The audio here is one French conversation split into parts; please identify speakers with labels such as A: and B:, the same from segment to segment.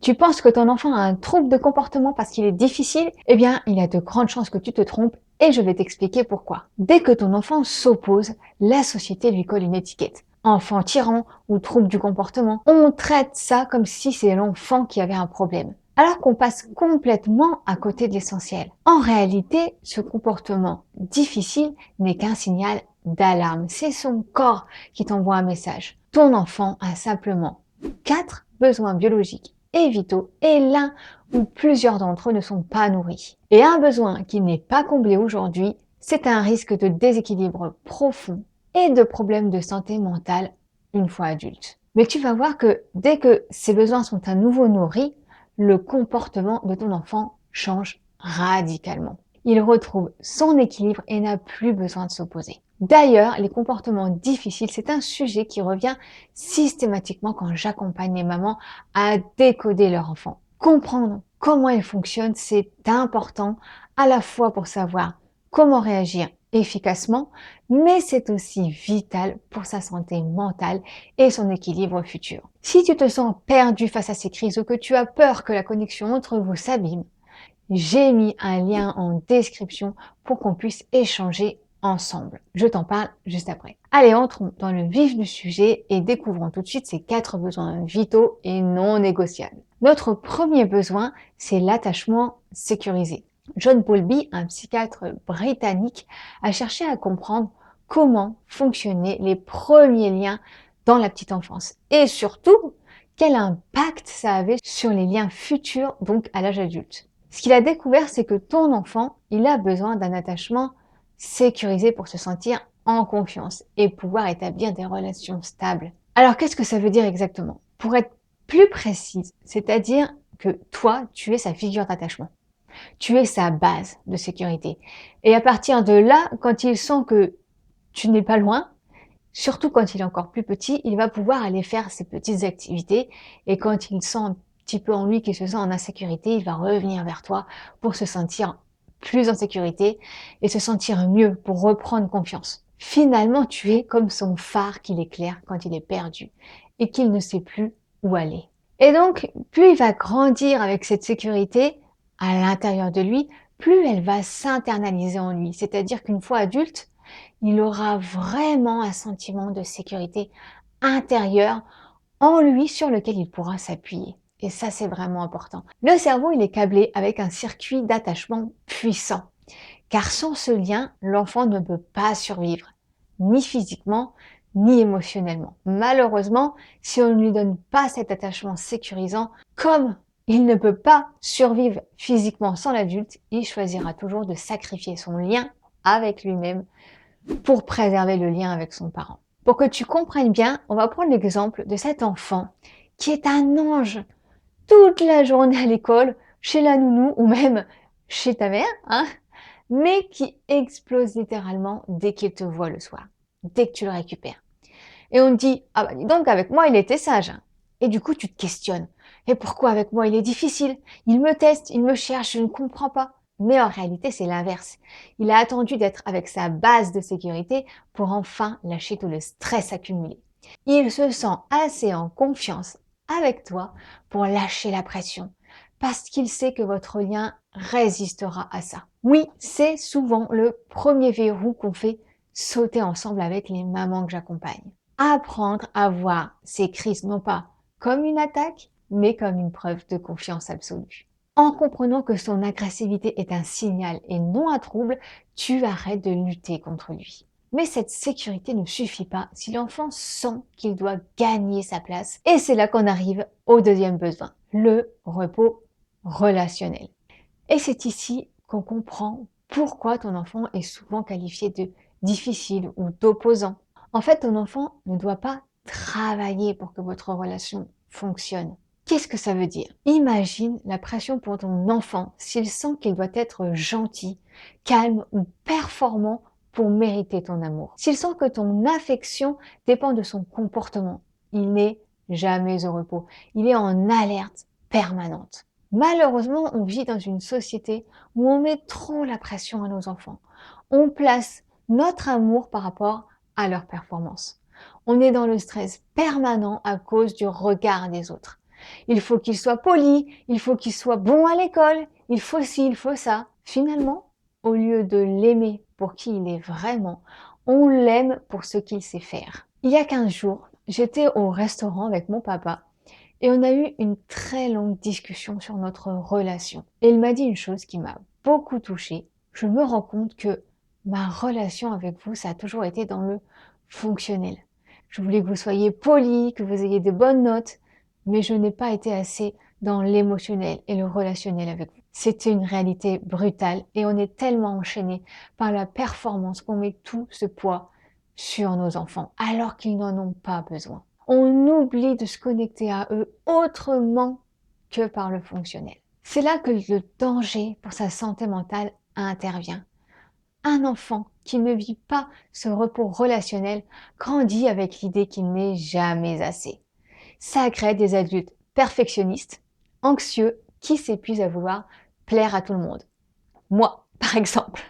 A: Tu penses que ton enfant a un trouble de comportement parce qu'il est difficile? Eh bien, il y a de grandes chances que tu te trompes et je vais t'expliquer pourquoi. Dès que ton enfant s'oppose, la société lui colle une étiquette. Enfant tyran ou trouble du comportement, on traite ça comme si c'est l'enfant qui avait un problème. Alors qu'on passe complètement à côté de l'essentiel. En réalité, ce comportement difficile n'est qu'un signal d'alarme. C'est son corps qui t'envoie un message. Ton enfant a simplement 4 besoins biologiques et vitaux et l'un ou plusieurs d'entre eux ne sont pas nourris. Et un besoin qui n'est pas comblé aujourd'hui, c'est un risque de déséquilibre profond et de problèmes de santé mentale une fois adulte. Mais tu vas voir que dès que ces besoins sont à nouveau nourris, le comportement de ton enfant change radicalement. Il retrouve son équilibre et n'a plus besoin de s'opposer. D'ailleurs, les comportements difficiles, c'est un sujet qui revient systématiquement quand j'accompagne les mamans à décoder leur enfant. Comprendre comment il fonctionne, c'est important à la fois pour savoir comment réagir efficacement, mais c'est aussi vital pour sa santé mentale et son équilibre futur. Si tu te sens perdu face à ces crises ou que tu as peur que la connexion entre vous s'abîme, j'ai mis un lien en description pour qu'on puisse échanger ensemble. Je t'en parle juste après. Allez, entrons dans le vif du sujet et découvrons tout de suite ces 4 besoins vitaux et non négociables. Notre premier besoin, c'est l'attachement sécurisé. John Bowlby, un psychiatre britannique, a cherché à comprendre comment fonctionnaient les premiers liens dans la petite enfance et surtout quel impact ça avait sur les liens futurs, donc à l'âge adulte. Ce qu'il a découvert, c'est que ton enfant, il a besoin d'un attachement sécurisé pour se sentir en confiance et pouvoir établir des relations stables. Alors, qu'est-ce que ça veut dire exactement? Pour être plus précise, c'est-à-dire que toi, tu es sa figure d'attachement. Tu es sa base de sécurité. Et à partir de là, quand il sent que tu n'es pas loin, surtout quand il est encore plus petit, il va pouvoir aller faire ses petites activités et quand il sent un petit peu en lui qu'il se sent en insécurité, il va revenir vers toi pour se sentir plus en sécurité et se sentir mieux pour reprendre confiance. Finalement, tu es comme son phare qui l'éclaire quand il est perdu et qu'il ne sait plus où aller. Et donc, plus il va grandir avec cette sécurité à l'intérieur de lui, plus elle va s'internaliser en lui. C'est-à-dire qu'une fois adulte, il aura vraiment un sentiment de sécurité intérieure en lui sur lequel il pourra s'appuyer. Et ça, c'est vraiment important. Le cerveau, il est câblé avec un circuit d'attachement puissant. Car sans ce lien, l'enfant ne peut pas survivre, ni physiquement, ni émotionnellement. Malheureusement, si on ne lui donne pas cet attachement sécurisant, comme il ne peut pas survivre physiquement sans l'adulte, il choisira toujours de sacrifier son lien avec lui-même pour préserver le lien avec son parent. Pour que tu comprennes bien, on va prendre l'exemple de cet enfant qui est un ange toute la journée à l'école, chez la nounou ou même chez ta mère, hein, mais qui explose littéralement dès qu'il te voit le soir, dès que tu le récupères. Et on te dit, ah bah dis donc, avec moi, il était sage. Et du coup, tu te questionnes. Et pourquoi avec moi, il est difficile? Il me teste, il me cherche, je ne comprends pas. Mais en réalité, c'est l'inverse. Il a attendu d'être avec sa base de sécurité pour enfin lâcher tout le stress accumulé. Il se sent assez en confiance avec toi pour lâcher la pression parce qu'il sait que votre lien résistera à ça. Oui, c'est souvent le premier verrou qu'on fait sauter ensemble avec les mamans que j'accompagne. Apprendre à voir ces crises non pas comme une attaque, mais comme une preuve de confiance absolue. En comprenant que son agressivité est un signal et non un trouble, tu arrêtes de lutter contre lui. Mais cette sécurité ne suffit pas si l'enfant sent qu'il doit gagner sa place. Et c'est là qu'on arrive au deuxième besoin, le repos relationnel. Et c'est ici qu'on comprend pourquoi ton enfant est souvent qualifié de difficile ou d'opposant. En fait, ton enfant ne doit pas travailler pour que votre relation fonctionne. Qu'est-ce que ça veut dire? Imagine la pression pour ton enfant s'il sent qu'il doit être gentil, calme ou performant pour mériter ton amour. S'il sent que ton affection dépend de son comportement, il n'est jamais au repos. Il est en alerte permanente. Malheureusement, on vit dans une société où on met trop la pression à nos enfants. On place notre amour par rapport à leur performance. On est dans le stress permanent à cause du regard des autres. Il faut qu'il soit poli, il faut qu'il soit bon à l'école, il faut ci, il faut ça. Finalement, au lieu de l'aimer pour qui il est vraiment, on l'aime pour ce qu'il sait faire. Il y a 15 jours, j'étais au restaurant avec mon papa et on a eu une très longue discussion sur notre relation. Et il m'a dit une chose qui m'a beaucoup touchée. Je me rends compte que ma relation avec vous, ça a toujours été dans le fonctionnel. Je voulais que vous soyez poli, que vous ayez de bonnes notes, mais je n'ai pas été assez dans l'émotionnel et le relationnel avec vous. C'était une réalité brutale et on est tellement enchaîné par la performance qu'on met tout ce poids sur nos enfants alors qu'ils n'en ont pas besoin. On oublie de se connecter à eux autrement que par le fonctionnel. C'est là que le danger pour sa santé mentale intervient. Un enfant qui ne vit pas ce repos relationnel grandit avec l'idée qu'il n'est jamais assez. Ça crée des adultes perfectionnistes, anxieux, qui s'épuisent à vouloir plaire à tout le monde. Moi, par exemple.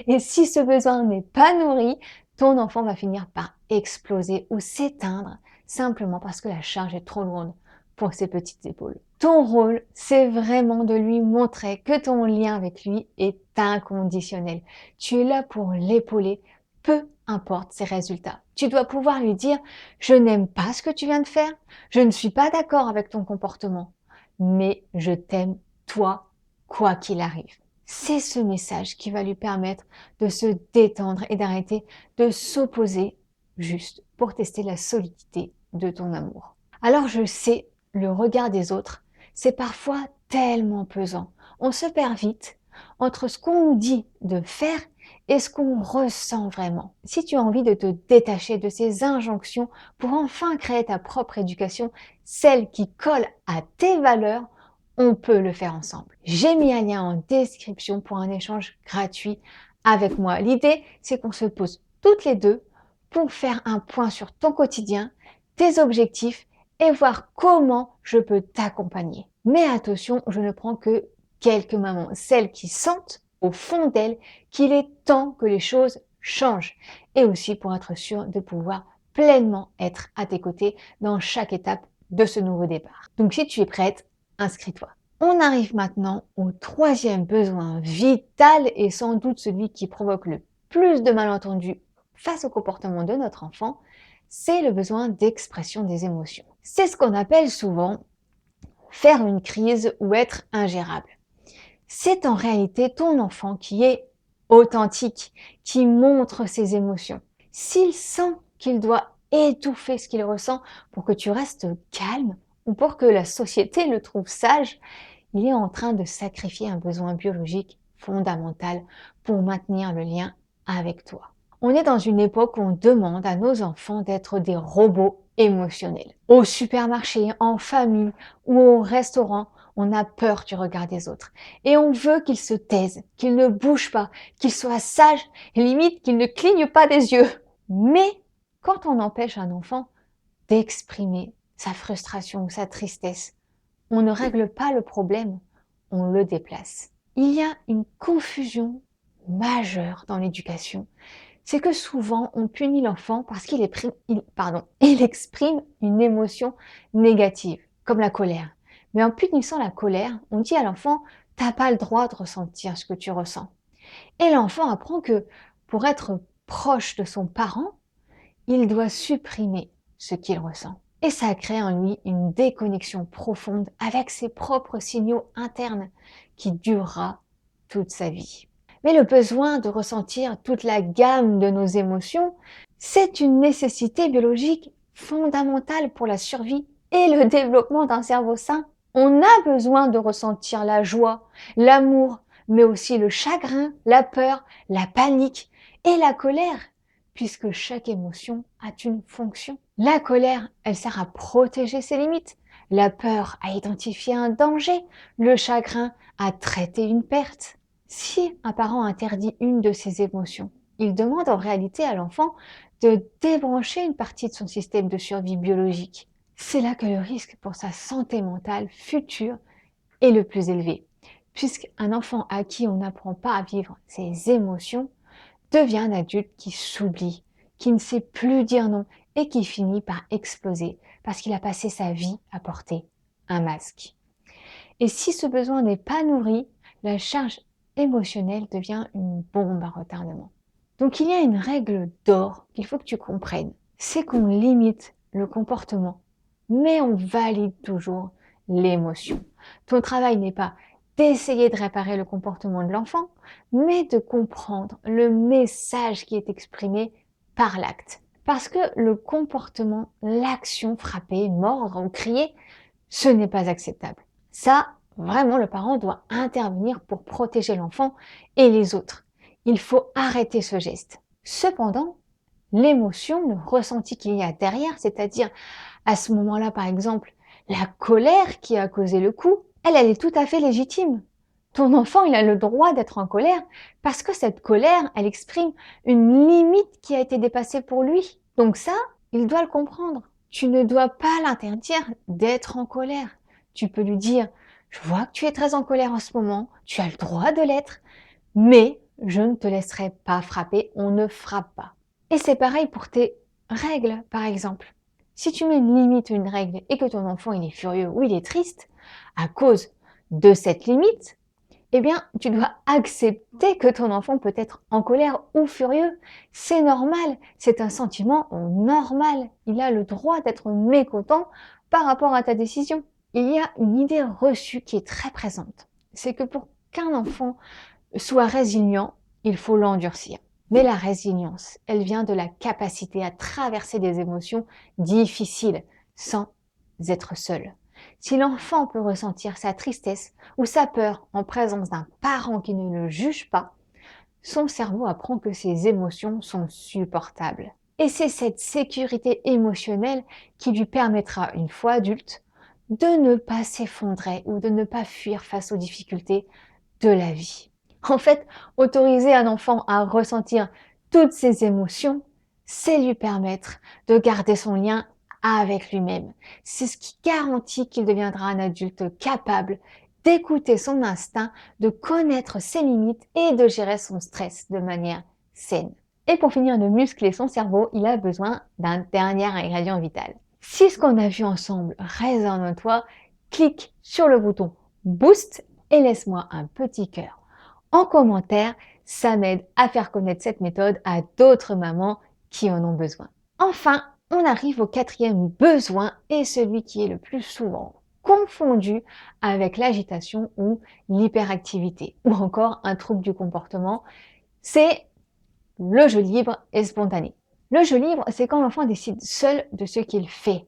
A: Et si ce besoin n'est pas nourri, ton enfant va finir par exploser ou s'éteindre simplement parce que la charge est trop lourde pour ses petites épaules. Ton rôle, c'est vraiment de lui montrer que ton lien avec lui est inconditionnel. Tu es là pour l'épauler, peu importe ses résultats. Tu dois pouvoir lui dire: je n'aime pas ce que tu viens de faire, je ne suis pas d'accord avec ton comportement, mais je t'aime toi, quoi qu'il arrive. C'est ce message qui va lui permettre de se détendre et d'arrêter de s'opposer juste pour tester la solidité de ton amour. Alors je sais, le regard des autres, c'est parfois tellement pesant. On se perd vite entre ce qu'on nous dit de faire et ce qu'on ressent vraiment. Si tu as envie de te détacher de ces injonctions pour enfin créer ta propre éducation, celle qui colle à tes valeurs, on peut le faire ensemble. J'ai mis un lien en description pour un échange gratuit avec moi. L'idée, c'est qu'on se pose toutes les deux pour faire un point sur ton quotidien, tes objectifs et voir comment je peux t'accompagner. Mais attention, je ne prends que quelques mamans, celles qui sentent au fond d'elles qu'il est temps que les choses changent et aussi pour être sûr de pouvoir pleinement être à tes côtés dans chaque étape de ce nouveau départ. Donc si tu es prête, inscris-toi. On arrive maintenant au troisième besoin vital et sans doute celui qui provoque le plus de malentendus face au comportement de notre enfant, c'est le besoin d'expression des émotions. C'est ce qu'on appelle souvent faire une crise ou être ingérable. C'est en réalité ton enfant qui est authentique, qui montre ses émotions. S'il sent qu'il doit étouffer ce qu'il ressent pour que tu restes calme ou pour que la société le trouve sage, il est en train de sacrifier un besoin biologique fondamental pour maintenir le lien avec toi. On est dans une époque où on demande à nos enfants d'être des robots émotionnels. Au supermarché, en famille ou au restaurant, on a peur du regard des autres. Et on veut qu'ils se taisent, qu'ils ne bougent pas, qu'ils soient sages et limite qu'ils ne clignent pas des yeux. Mais quand on empêche un enfant d'exprimer sa frustration ou sa tristesse, on ne règle pas le problème, on le déplace. Il y a une confusion majeure dans l'éducation. C'est que souvent, on punit l'enfant parce il exprime une émotion négative, comme la colère. Mais en punissant la colère, on dit à l'enfant: t'as pas le droit de ressentir ce que tu ressens. Et l'enfant apprend que pour être proche de son parent, il doit supprimer ce qu'il ressent. Et ça crée en lui une déconnexion profonde avec ses propres signaux internes qui durera toute sa vie. Mais le besoin de ressentir toute la gamme de nos émotions, c'est une nécessité biologique fondamentale pour la survie et le développement d'un cerveau sain. On a besoin de ressentir la joie, l'amour, mais aussi le chagrin, la peur, la panique et la colère, puisque chaque émotion a une fonction. La colère, elle sert à protéger ses limites, la peur à identifier un danger, le chagrin à traiter une perte. Si un parent interdit une de ces émotions, il demande en réalité à l'enfant de débrancher une partie de son système de survie biologique. C'est là que le risque pour sa santé mentale future est le plus élevé, puisqu'un enfant à qui on n'apprend pas à vivre ses émotions devient un adulte qui s'oublie, qui ne sait plus dire non et qui finit par exploser parce qu'il a passé sa vie à porter un masque. Et si ce besoin n'est pas nourri, la charge émotionnelle devient une bombe à retardement. Donc il y a une règle d'or qu'il faut que tu comprennes, c'est qu'on limite le comportement, mais on valide toujours l'émotion. Ton travail n'est pas d'essayer de réparer le comportement de l'enfant, mais de comprendre le message qui est exprimé par l'acte. Parce que le comportement, l'action, frapper, mordre ou crier, ce n'est pas acceptable. Ça, vraiment, le parent doit intervenir pour protéger l'enfant et les autres. Il faut arrêter ce geste. Cependant, l'émotion, le ressenti qu'il y a derrière, c'est-à-dire à ce moment-là, par exemple, la colère qui a causé le coup, elle est tout à fait légitime. Ton enfant, il a le droit d'être en colère parce que cette colère, elle exprime une limite qui a été dépassée pour lui. Donc ça, il doit le comprendre. Tu ne dois pas l'interdire d'être en colère. Tu peux lui dire, je vois que tu es très en colère en ce moment, tu as le droit de l'être, mais je ne te laisserai pas frapper, on ne frappe pas. Et c'est pareil pour tes règles, par exemple. Si tu mets une limite, une règle, et que ton enfant il est furieux ou il est triste, à cause de cette limite, eh bien, tu dois accepter que ton enfant peut être en colère ou furieux. C'est normal, c'est un sentiment normal. Il a le droit d'être mécontent par rapport à ta décision. Il y a une idée reçue qui est très présente. C'est que pour qu'un enfant soit résilient, il faut l'endurcir. Mais la résilience, elle vient de la capacité à traverser des émotions difficiles sans être seul. Si l'enfant peut ressentir sa tristesse ou sa peur en présence d'un parent qui ne le juge pas, son cerveau apprend que ses émotions sont supportables. Et c'est cette sécurité émotionnelle qui lui permettra, une fois adulte, de ne pas s'effondrer ou de ne pas fuir face aux difficultés de la vie. En fait, autoriser un enfant à ressentir toutes ses émotions, c'est lui permettre de garder son lien avec lui-même. C'est ce qui garantit qu'il deviendra un adulte capable d'écouter son instinct, de connaître ses limites et de gérer son stress de manière saine. Et pour finir de muscler son cerveau, il a besoin d'un dernier ingrédient vital. Si ce qu'on a vu ensemble résonne en toi, clique sur le bouton Boost et laisse-moi un petit cœur en commentaire. Ça m'aide à faire connaître cette méthode à d'autres mamans qui en ont besoin. Enfin, on arrive au quatrième besoin et celui qui est le plus souvent confondu avec l'agitation ou l'hyperactivité ou encore un trouble du comportement, c'est le jeu libre et spontané. Le jeu libre, c'est quand l'enfant décide seul de ce qu'il fait.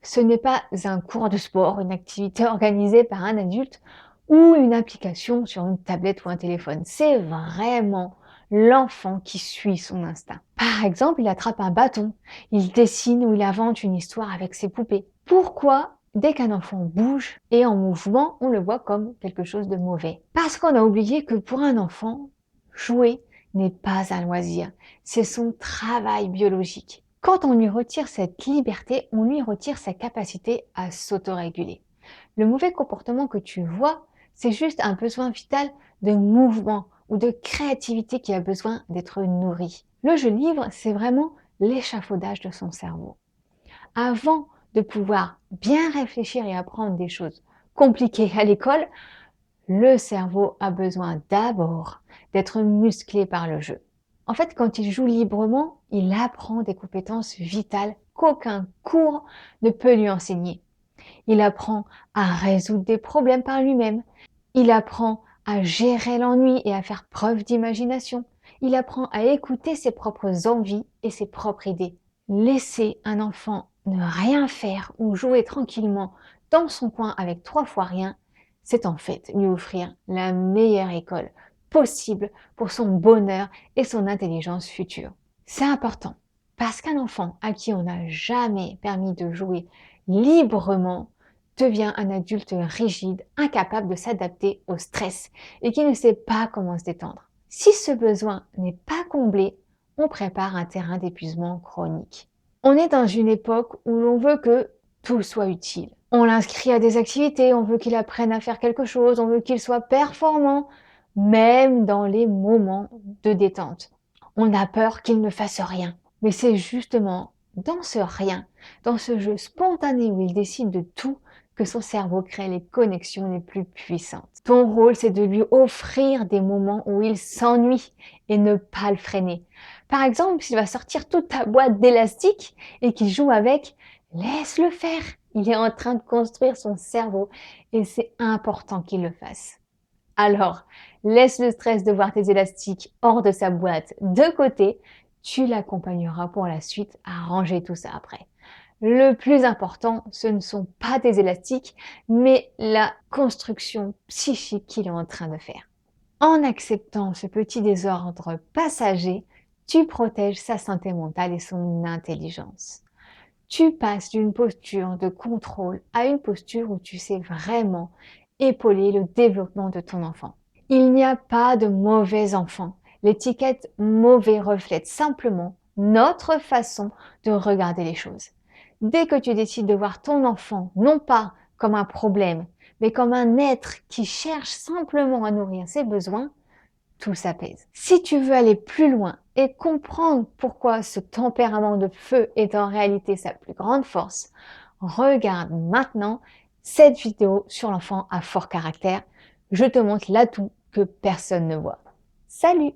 A: Ce n'est pas un cours de sport, une activité organisée par un adulte ou une application sur une tablette ou un téléphone. C'est vraiment l'enfant qui suit son instinct. Par exemple, il attrape un bâton, il dessine ou il invente une histoire avec ses poupées. Pourquoi dès qu'un enfant bouge et en mouvement, on le voit comme quelque chose de mauvais? Parce qu'on a oublié que pour un enfant, jouer n'est pas un loisir, c'est son travail biologique. Quand on lui retire cette liberté, on lui retire sa capacité à s'autoréguler. Le mauvais comportement que tu vois, c'est juste un besoin vital de mouvement ou de créativité qui a besoin d'être nourri. Le jeu libre, c'est vraiment l'échafaudage de son cerveau. Avant de pouvoir bien réfléchir et apprendre des choses compliquées à l'école, le cerveau a besoin d'abord d'être musclé par le jeu. En fait, quand il joue librement, il apprend des compétences vitales qu'aucun cours ne peut lui enseigner. Il apprend à résoudre des problèmes par lui-même. Il apprend à gérer l'ennui et à faire preuve d'imagination. Il apprend à écouter ses propres envies et ses propres idées. Laisser un enfant ne rien faire ou jouer tranquillement dans son coin avec 3 fois rien, c'est en fait lui offrir la meilleure école possible pour son bonheur et son intelligence future. C'est important parce qu'un enfant à qui on n'a jamais permis de jouer librement devient un adulte rigide, incapable de s'adapter au stress et qui ne sait pas comment se détendre. Si ce besoin n'est pas comblé, on prépare un terrain d'épuisement chronique. On est dans une époque où l'on veut que tout soit utile. On l'inscrit à des activités, on veut qu'il apprenne à faire quelque chose, on veut qu'il soit performant, même dans les moments de détente. On a peur qu'il ne fasse rien. Mais c'est justement dans ce rien, dans ce jeu spontané où il décide de tout, que son cerveau crée les connexions les plus puissantes. Ton rôle, c'est de lui offrir des moments où il s'ennuie et ne pas le freiner. Par exemple, s'il va sortir toute ta boîte d'élastiques et qu'il joue avec, laisse-le faire. Il est en train de construire son cerveau et c'est important qu'il le fasse. Alors, laisse le stress de voir tes élastiques hors de sa boîte de côté. Tu l'accompagneras pour la suite à ranger tout ça après. Le plus important, ce ne sont pas tes élastiques, mais la construction psychique qu'il est en train de faire. En acceptant ce petit désordre passager, tu protèges sa santé mentale et son intelligence. Tu passes d'une posture de contrôle à une posture où tu sais vraiment épauler le développement de ton enfant. Il n'y a pas de mauvais enfants. L'étiquette mauvais reflète simplement notre façon de regarder les choses. Dès que tu décides de voir ton enfant non pas comme un problème, mais comme un être qui cherche simplement à nourrir ses besoins, tout s'apaise. Si tu veux aller plus loin et comprendre pourquoi ce tempérament de feu est en réalité sa plus grande force, regarde maintenant cette vidéo sur l'enfant à fort caractère. Je te montre l'atout que personne ne voit. Salut!